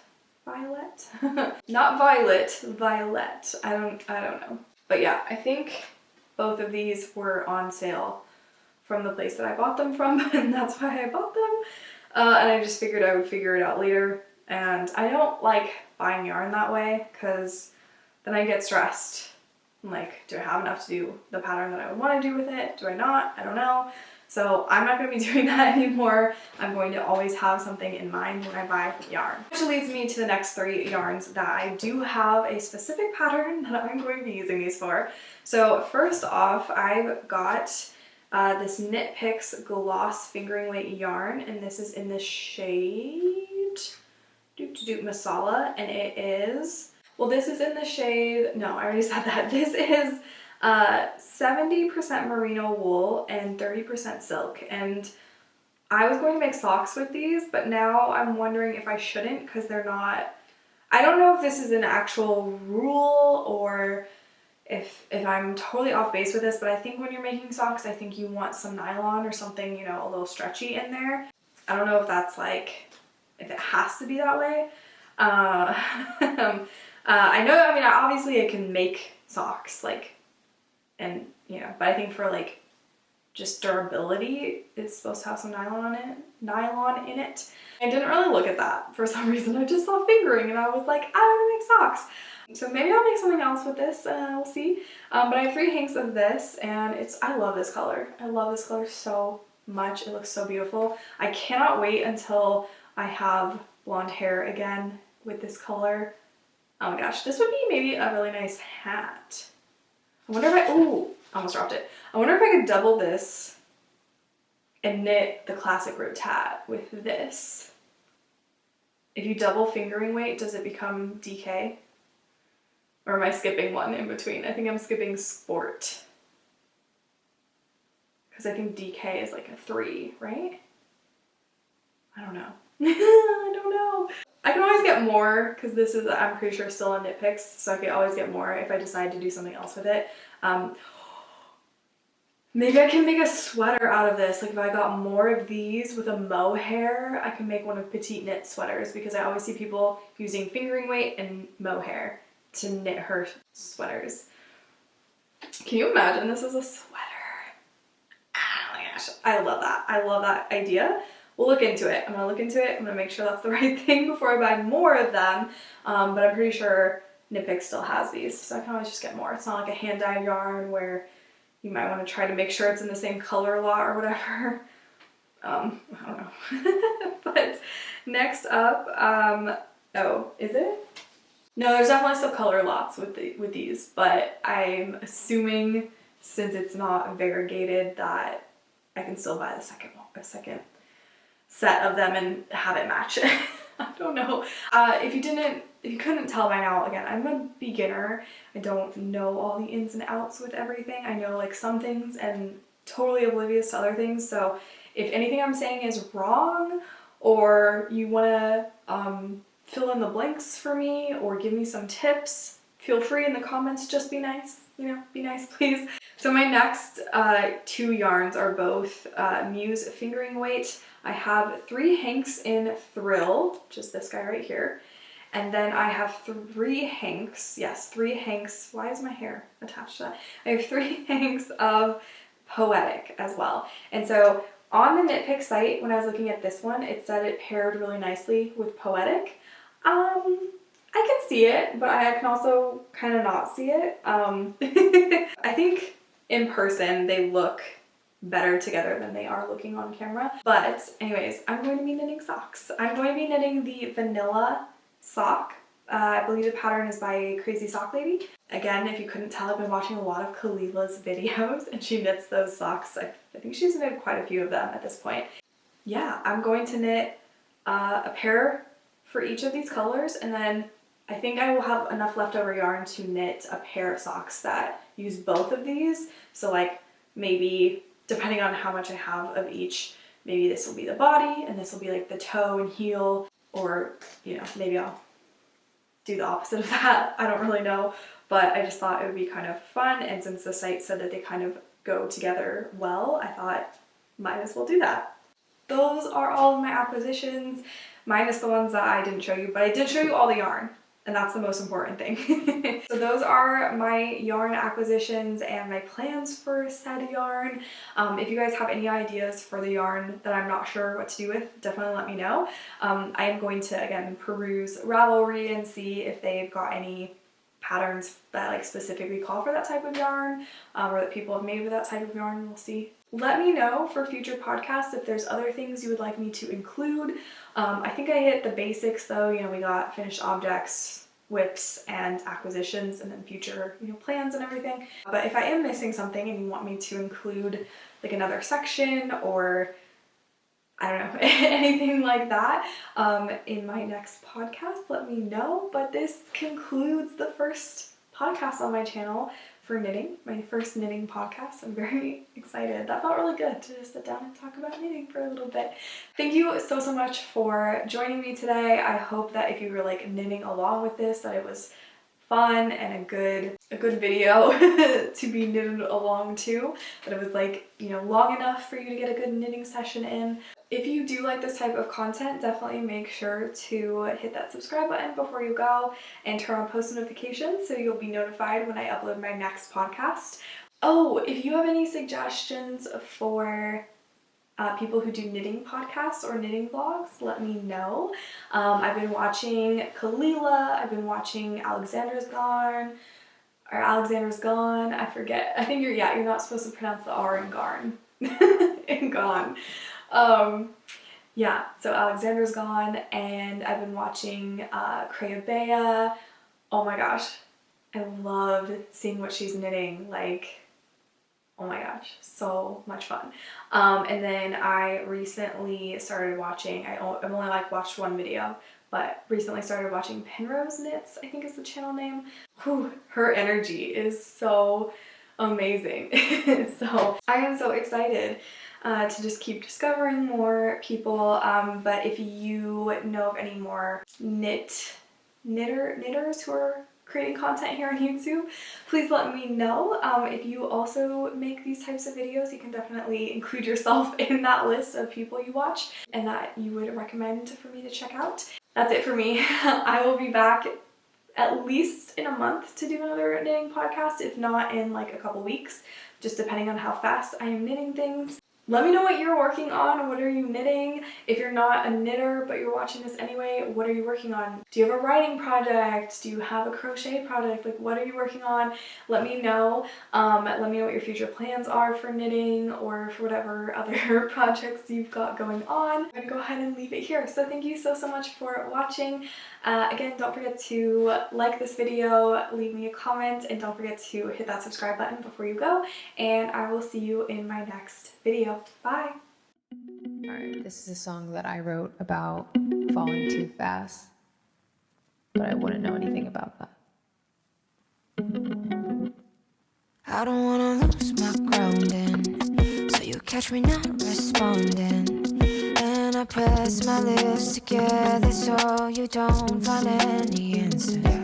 Not violet, violet. I don't know. But yeah, I think both of these were on sale from the place that I bought them from, and that's why I bought them. And I just figured I would figure it out later. And I don't like buying yarn that way because then I get stressed. I'm like, do I have enough to do the pattern that I would want to do with it? Do I not? I don't know. So I'm not going to be doing that anymore. I'm going to always have something in mind when I buy yarn. Which leads me to the next 3 yarns that I do have a specific pattern that I'm going to be using these for. So first off, I've got this Knit Picks Gloss Fingering Weight yarn, and this is in the shade Masala, and it is, well, this is in the shade, no, I already said that. This is 70% merino wool and 30% silk, and I was going to make socks with these, but now I'm wondering if I shouldn't because they're not, I don't know if this is an actual rule or if I'm totally off base with this, but I think when you're making socks, I think you want some nylon or something, you know, a little stretchy in there. I don't know if that's like, if it has to be that way. I know, I mean, obviously I can make socks, like, and, you know, but I think for like just durability, it's supposed to have some nylon in it. I didn't really look at that for some reason. I just saw fingering and I was like, I want to make socks. So maybe I'll make something else with this, we'll see. But I have 3 hanks of this and I love this color. I love this color so much. It looks so beautiful. I cannot wait until I have blonde hair again with this color. Oh my gosh, this would be maybe a really nice hat. I wonder if ooh, almost dropped it. I wonder if I could double this and knit the classic ribbed hat with this. If you double fingering weight, does it become DK? Or am I skipping one in between? I think I'm skipping sport. Because I think DK is like a 3, right? I don't know. I don't know. I can always get more because this is, I'm pretty sure, still on Knit Picks, so I could always get more if I decide to do something else with it. Maybe I can make a sweater out of this. Like if I got more of these with a mohair, I can make one of petite knit sweaters because I always see people using fingering weight and mohair to knit her sweaters. Can you imagine this as a sweater? Oh my gosh, I love that. I love that idea. We'll look into it. I'm gonna look into it. I'm gonna make sure that's the right thing before I buy more of them. But I'm pretty sure Knit Picks still has these, so I can always just get more. It's not like a hand-dyed yarn where you might want to try to make sure it's in the same color lot or whatever. I don't know. But next up, oh, is it? No, there's definitely still color lots with these, but I'm assuming since it's not variegated that I can still buy the second set of them and have it match. I don't know. If you couldn't tell by now, again, I'm a beginner. I don't know all the ins and outs with everything. I know like some things and totally oblivious to other things. So if anything I'm saying is wrong or you want to fill in the blanks for me or give me some tips, feel free in the comments. Just be nice, you know, be nice, please. So my next 2 yarns are both Muse fingering weight. I have 3 hanks in Thrill, which is this guy right here. And then I have 3 hanks, yes, 3 hanks. Why is my hair attached to that? I have 3 hanks of Poetic as well. And so on the Knit Pick site, when I was looking at this one, it said it paired really nicely with Poetic. I can see it, but I can also kind of not see it. I think in person they look better together than they are looking on camera. But anyways, I'm going to be knitting socks. I'm going to be knitting the vanilla sock. I believe the pattern is by Crazy Sock Lady. Again, if you couldn't tell, I've been watching a lot of Kalila's videos and she knits those socks. I think she's knit quite a few of them at this point. Yeah, I'm going to knit a pair for each of these colors, and then I think I will have enough leftover yarn to knit a pair of socks that use both of these. So like maybe depending on how much I have of each, maybe this will be the body and this will be like the toe and heel, or you know, maybe I'll do the opposite of that. I don't really know, but I just thought it would be kind of fun, and since the site said that they kind of go together well, I thought might as well do that. Those are all of my acquisitions, minus the ones that I didn't show you, but I did show you all the yarn. And that's the most important thing. So those are my yarn acquisitions and my plans for said yarn. If you guys have any ideas for the yarn that I'm not sure what to do with, definitely let me know. I am going to, again, peruse Ravelry and see if they've got any patterns that like specifically call for that type of yarn, or that people have made with that type of yarn. We'll see. Let me know for future podcasts if there's other things you would like me to include. I think I hit the basics though. You know, we got finished objects, whips, and acquisitions, and then future, you know, plans and everything. But if I am missing something and you want me to include like another section or I don't know, anything like that in my next podcast, let me know. But this concludes the first podcast on my channel for knitting, my first knitting podcast. I'm very excited. That felt really good to just sit down and talk about knitting for a little bit. Thank you so much for joining me today. I hope that if you were like knitting along with this, that it was fun and a good video to be knitted along to, that it was like, you know, long enough for you to get a good knitting session in. If you do like this type of content, definitely make sure to hit that subscribe button before you go and turn on post notifications so you'll be notified when I upload my next podcast. Oh, if you have any suggestions for people who do knitting podcasts or knitting vlogs, let me know. I've been watching Kalila, I've been watching Alexander's Gone, I forget. I think you're not supposed to pronounce the R in Garn. In Gone. Yeah, so Alexander's Gone, and I've been watching Creabea. Oh my gosh, I love seeing what she's knitting, like, oh my gosh, so much fun. And then I recently started watching, I've only like watched one video, but recently started watching Penrose Knits, I think is the channel name. Whew, her energy is so amazing. So I am so excited to just keep discovering more people. But if you know of any more knitters who are creating content here on YouTube, please let me know. If you also make these types of videos, you can definitely include yourself in that list of people you watch and that you would recommend for me to check out. That's it for me. I will be back at least in a month to do another knitting podcast, if not in like a couple weeks, just depending on how fast I am knitting things. Let me know what you're working on. What are you knitting? If you're not a knitter but you're watching this anyway, what are you working on? Do you have a writing project? Do you have a crochet project? Like, what are you working on? Let me know. Let me know what your future plans are for knitting or for whatever other projects you've got going on. I'm gonna go ahead and leave it here. So thank you so much for watching. Again, don't forget to like this video, leave me a comment, and don't forget to hit that subscribe button before you go, and I will see you in my next video. Bye! Alright, this is a song that I wrote about falling too fast, but I wouldn't know anything about that. I don't wanna lose my grounding, so you catch me not responding. And I press my lips together so you don't find any answer.